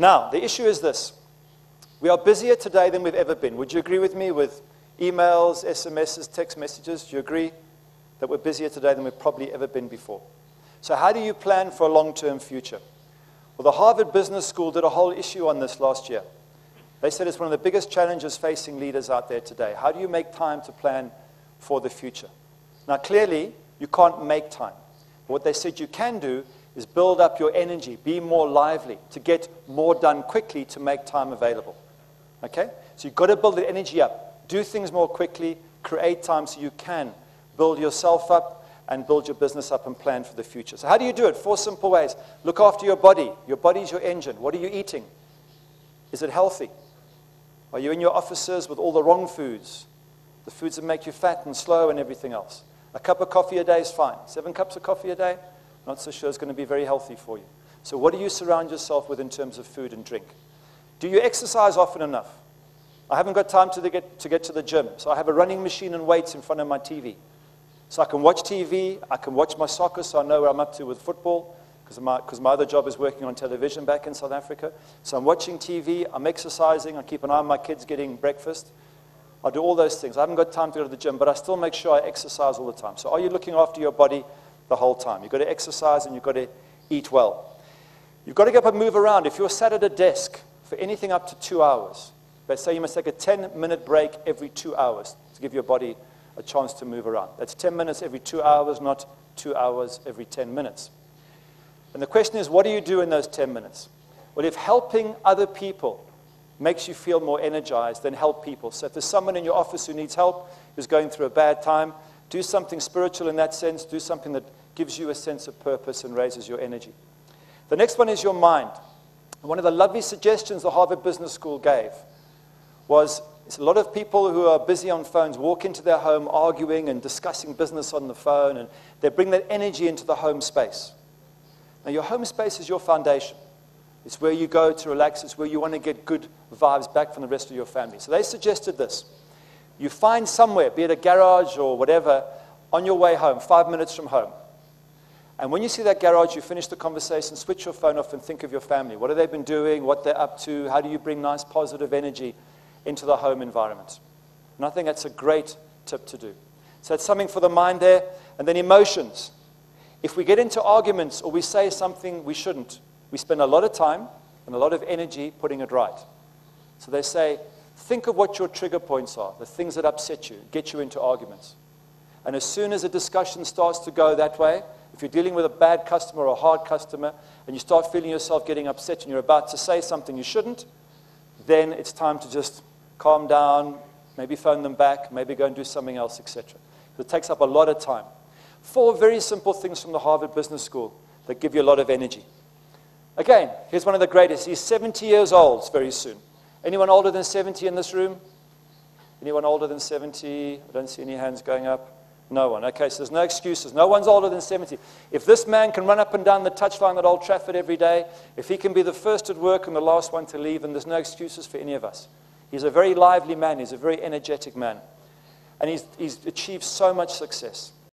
Now, the issue is this. We are busier today than we've ever been. Would you agree with me with emails, SMSs, text messages? Do you agree that we're busier today than we've probably ever been before? So how do you plan for a long-term future? Well, the Harvard Business School did a whole issue on this last year. They said it's one of the biggest challenges facing leaders out there today. How do you make time to plan for the future? Now, clearly, you can't make time. But what they said you can do is build up your energy, be more lively, to get more done quickly to make time available. Okay? So you've got to build the energy up. Do things more quickly, create time so you can build yourself up and build your business up and plan for the future. So how do you do it? 4 simple ways. Look after your body. Your body's your engine. What are you eating? Is it healthy? Are you in your offices with all the wrong foods? The foods that make you fat and slow and everything else. A cup of coffee a day is fine. 7 cups of coffee a day? Not so sure it's going to be very healthy for you. So what do you surround yourself with in terms of food and drink? Do you exercise often enough? I haven't got time to get to the gym, so I have a running machine and weights in front of my TV. So I can watch TV, I can watch my soccer so I know where I'm up to with football, because my other job is working on television back in South Africa. So I'm watching TV, I'm exercising, I keep an eye on my kids getting breakfast. I do all those things. I haven't got time to go to the gym, but I still make sure I exercise all the time. So are you looking after your body the whole time? You've got to exercise and you've got to eat well. You've got to get up and move around. If you're sat at a desk for anything up to 2 hours, let's say you must take a 10-minute break every 2 hours to give your body a chance to move around. That's 10 minutes every 2 hours, not 2 hours every 10 minutes. And the question is, what do you do in those 10 minutes? Well, if helping other people makes you feel more energized, then help people. So if there's someone in your office who needs help, who's going through a bad time, do something spiritual in that sense. Do something that gives you a sense of purpose and raises your energy. The next one is your mind. One of the lovely suggestions the Harvard Business School gave was a lot of people who are busy on phones walk into their home arguing and discussing business on the phone, and they bring that energy into the home space. Now, your home space is your foundation. It's where you go to relax. It's where you want to get good vibes back from the rest of your family. So they suggested this. You find somewhere, be it a garage or whatever, on your way home, 5 minutes from home. And when you see that garage, you finish the conversation, switch your phone off and think of your family. What have they been doing? What they're up to? How do you bring nice, positive energy into the home environment? And I think that's a great tip to do. So that's something for the mind there. And then emotions. If we get into arguments or we say something we shouldn't, we spend a lot of time and a lot of energy putting it right. So they say, think of what your trigger points are, the things that upset you, get you into arguments. And as soon as a discussion starts to go that way, if you're dealing with a bad customer or a hard customer, and you start feeling yourself getting upset and you're about to say something you shouldn't, then it's time to just calm down, maybe phone them back, maybe go and do something else, etc. It takes up a lot of time. 4 very simple things from the Harvard Business School that give you a lot of energy. Again, here's one of the greatest. He's 70 years old very soon. Anyone older than 70 in this room? Anyone older than 70? I don't see any hands going up. No one. Okay, so there's no excuses. No one's older than 70. If this man can run up and down the touchline at Old Trafford every day, if he can be the first at work and the last one to leave, then there's no excuses for any of us. He's a very lively man. He's a very energetic man. And he's achieved so much success.